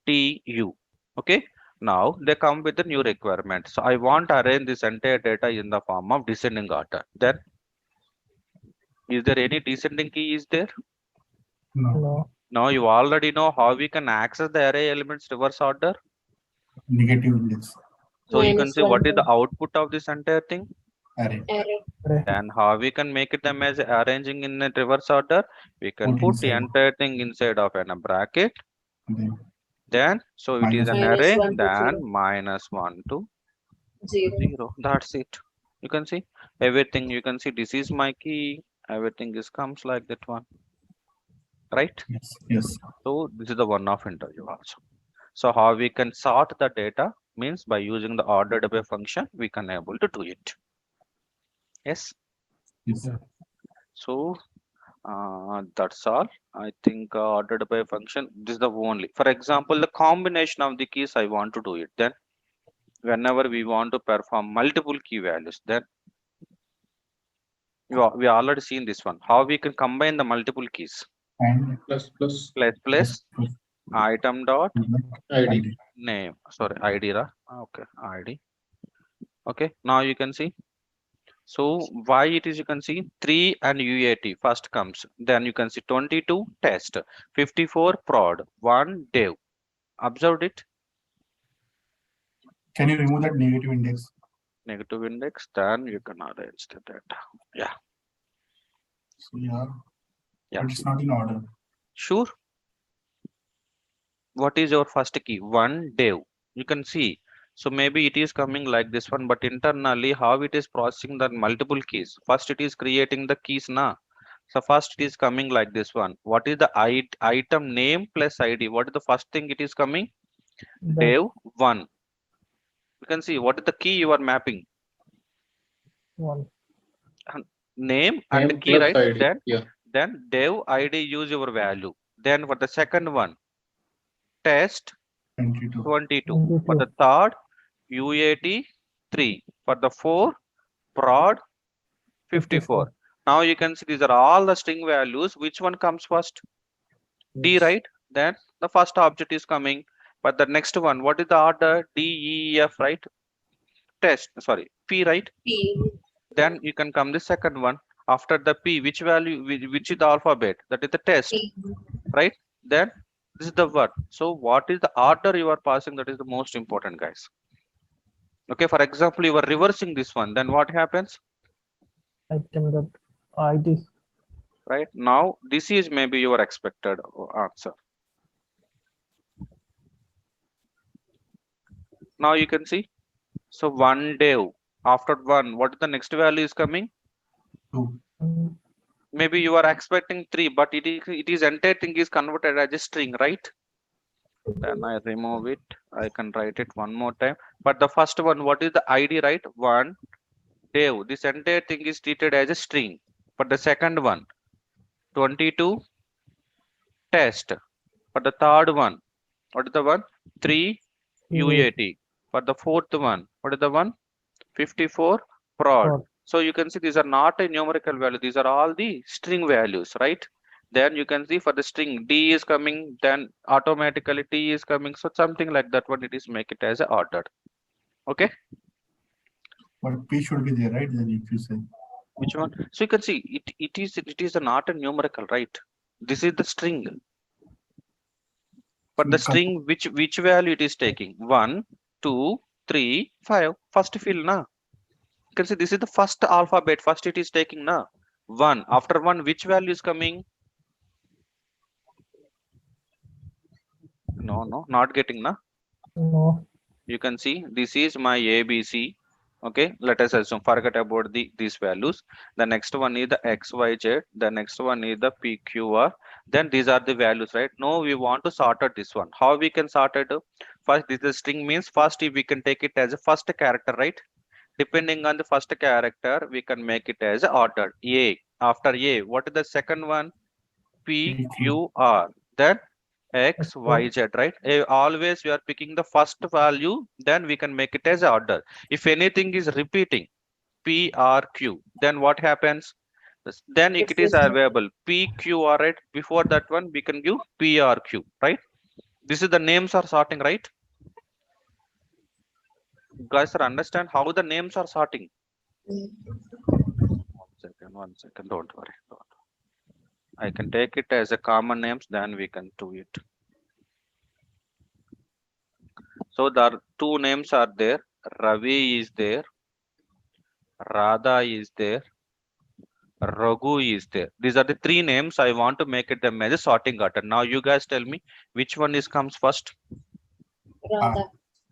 T, U. Okay. Now they come with the new requirement. So I want to arrange this entire data in the form of descending order. Then is there any descending key is there? No. No. Now you already know how we can access the array elements reverse order. Negative index. So you can Minus see what is 1 the output of this entire thing. Array. array. Array. Then how we can make it them as arranging in a reverse order? We can Put put the inside. entire thing inside of a bracket. Then Then so it is minus an Minus array. 1 to Then 0. -1 to 0. 0. That's it. You can see everything. You can see this is my key. Everything is comes like that one, right? yes. Yes. So this is the one of interview also. So how we can sort the data means by using the ordered by function, we can able to do it. Yes. Yes. So that's all. I think ordered by function. This is the only. For example, the combination of the keys I want to do it. Then whenever we want to perform multiple key values, then we already seen this one. How we can combine the multiple keys? And Plus plus Plus item dot ID. ID. name. Sorry, ID. Okay, ID. Okay, now you can see. So why it is you can see 3 and UAT first comes. Then you can see 22 test, 54 prod, 1 dev. Observed it. Can you remove that negative index? Negative index, then you can arrange the data. Yeah. So yeah. Yeah. But it's not in order. Sure. what is your first key? One dev. You can see. So maybe it is coming like this one, but internally how it is processing the multiple keys. First it is creating the keys na. So first it is coming like this one. What is the item name plus ID? What is the first thing it is coming? That Dev one. You can see what is the key you are mapping. one. Name and Name key, plus right? ID. Yeah. Then dev ID use your value. Then for the second one, test 22. 22. For 22. the third, UAT 3. For the fourth, prod 54. Now you can see these are all the string values. Which one comes first? D, Yes. right? Then the first object is coming. But the next one, what is the order? D, E, F, right? Test, sorry, P, right? P. Then you can come the second one. After the P, which value, which is the alphabet? That is the test, P. right? Then this is the word. So what is the order you are passing? That is the most important, guys. Okay, for example, you are reversing this one. Then what happens? Item that ID. Right now, this is maybe your expected answer. Now you can see. So one dev. After one, what is the next value is coming? 2. Maybe you are expecting 3, but it is entire thing is converted as a string, right? Then I remove it. I can write it one more time. But the first one, what is the ID, right? One dev. This entire thing is treated as a string. But the second one, 22 test. For the third one, what is the one? 3 UAT. For the fourth one, what is the one? 54 prod. Prod. So you can see these are not a numerical value. These are all the string values, right? Then you can see for the string D is coming, then automatically T is coming. So something like that one, it is make it as a ordered. Okay, But P should be there, right? Then if you say. which one? So you can see it is not a numerical, right? This is the string, but So the it comes- string which value it is taking? 1, 2, 3, 5. First fill na. You can see this is the first alphabet. First it is taking na 1. After 1, which value is coming? No, not getting na. No. You can see this is my ABC. Okay, let us assume forget about these values. The next one is the XYZ. The next one is the PQR. Then these are the values, right? Now we want to sort out this one. How we can sort it? First, this is string means first we can take it as a first character, right? Depending on the first character, we can make it as ordered. A. After A, what is the second one? PQR. Then X, Y, Z, right? Always we are picking the first value, then we can make it as order. If anything is repeating, PRQ, then what happens? Then This it is is available. PQR, right? Before that one, we can give PRQ, right? This is the names are sorting, right? Guys, are understand how the names are sorting? One second, don't worry. I can take it as a common names, then we can do it. So there are two names are there. Ravi is there. Radha is there. Raghu is there. These are the three names. I want to make it them as a sorting order. Now you guys tell me which one is comes first. Radha.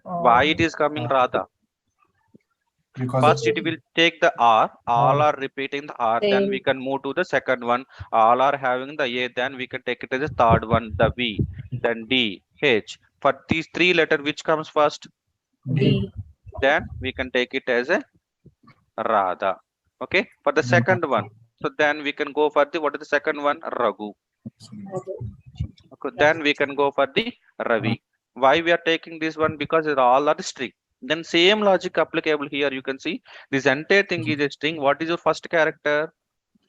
Why it is coming Radha? Because First it will take the R. All are repeating the R. Then we Same. can move to the second one. All are having the A. Then we can take it as the third one. The V. Then D. H. For these three letter, which comes first? D. Then we can take it as a Radha. Okay. For the second one. So then we can go for the what is the second one? Raghu. Okay. Then we can go for the Ravi. Why we are taking this one? Because it all are string. Then same logic applicable here. You can see this entire thing is a string. What is your first character?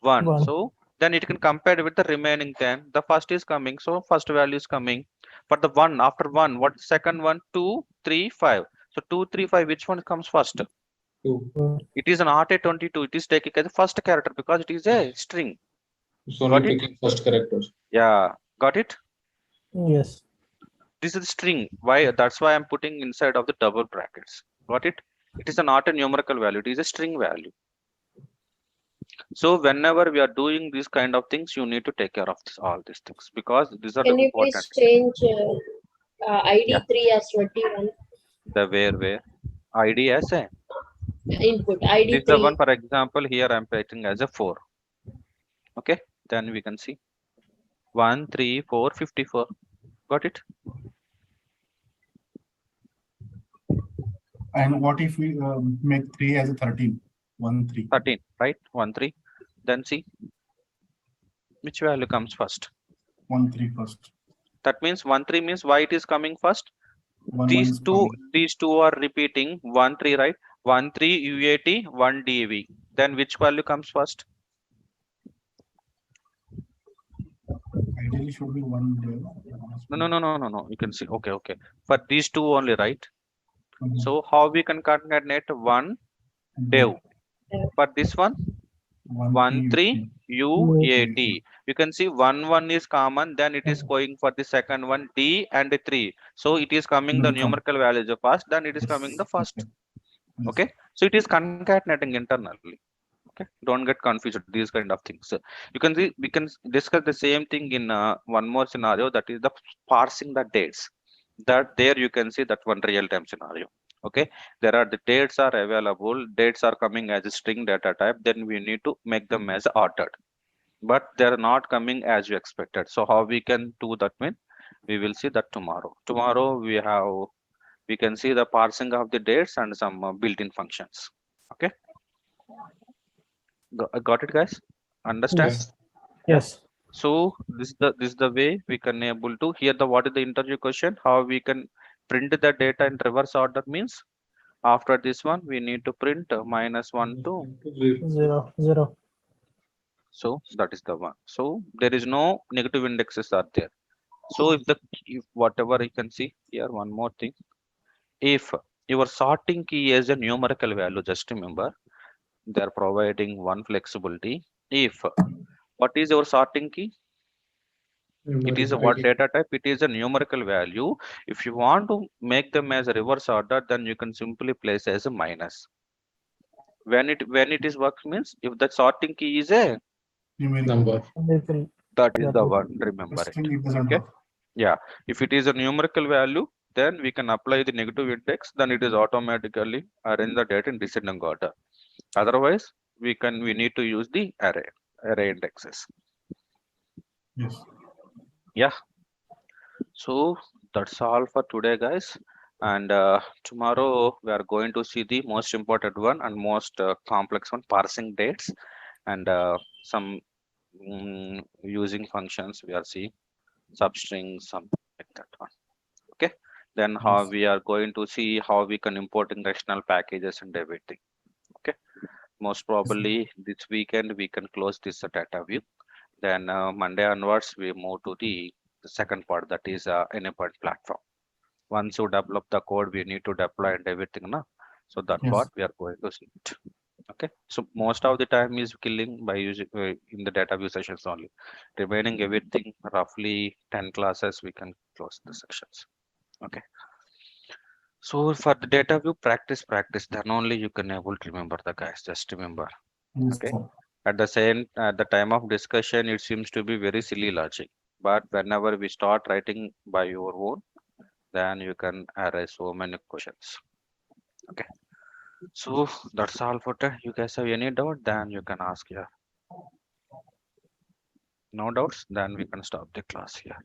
1. One. So then it can compare with the remaining 10. The first is coming. So first value is coming. For the one after one, what second one? 2, 3, 5. So 2, 3, 5. Which one comes first? 2. It is an RT22. It is taken as the first character because it is a string. It's only Got it? picking first characters. Yeah, got it? Yes. This is string. Why? That's why I'm putting inside of the double brackets. Got it? It is not a numerical value. It is a string value. So whenever we are doing these kind of things, you need to take care of all these things because these are the Can you important. please change Yeah. ID3 as 21 The where ID as a, input. this is the one, ID3. for example, here I'm writing as a 4. Okay, then we can see 1, 3, 4, 54. Got it? And what if we make 3 as a 13? 1, 3. 13, right? 1, 3. Then see which value comes first. 1, 3 first. That means 1, 3 means why it is coming first. 1, 1 is coming. These two are repeating 1, 3, right? 1, 3 UAT, 1 DV. Then which value comes first? Ideally should be 1 there. No. You can see. Okay. For these two only, right? Mhm. So how we can concatenate 1 dev? For this one, 1, 3 UAT. You can see 1, 1 is common, then it is going for the second one, D and 3. So it is coming the Will come. numerical values of first, then it is Yes. coming the first. Yes. Okay. So it is concatenating internally. Okay. Don't get confused, these kind of things. You can see, we can discuss the same thing in one more scenario, that is the parsing the dates. That there you can see that one real-time scenario. Okay, there are the dates are available, dates are coming as a string data type, then we need to make them as ordered, but they're not coming as you expected. So how we can do that? Mean we will see that tomorrow we can see the parsing of the dates and some built-in functions. Okay, got it, guys? Understand? Yes. Yes. So this is the way we can able to hear the what is the interview question, how we can print the data in reverse order. Means after this one we need to print -1 to, 0, 0. so that is the one. So there is no negative indexes are there. So if whatever you can see here, one more thing, if your sorting key is a numerical value, just remember they are providing one flexibility. If what is your sorting key? It is a what data type? It is a numerical value. If you want to make them as a reverse order, then you can simply place as a minus. When it is works means if the sorting key is a Numerical. number. Numerical. that is the value. one. Remember it. String it doesn't Okay. work. Yeah. If it is a numerical value, then we can apply the negative index. Then it is automatically arrange the data in descending order. Otherwise, we need to use the array indexes. Yes. Yeah. So that's all for today, guys. And tomorrow we are going to see the most important one and most complex one, parsing dates, and some using functions we are seeing, substrings, something like that one. Okay. Then how Yes. we are going to see how we can import in rational packages and everything. Okay. Most probably this weekend we can close this data view. Then Monday onwards we move to the second part, that is endpoint platform. Once you develop the code, we need to deploy and everything, na? So that Yes. part we are going to see it. Okay. So most of the time is killing by using in the data view sessions only. Remaining everything roughly 10 classes we can close the sections. Okay. So for the data view, practice, then only you can able to remember the guys. Just remember. Yes, Okay. sir. At the time of discussion, it seems to be very silly logic. But whenever we start writing by your own, then you can arise so many questions. Okay. So that's all for today. You guys have any doubt? Then you can ask here. No doubts? Then we can stop the class here.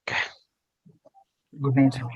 Okay. Good night, sir.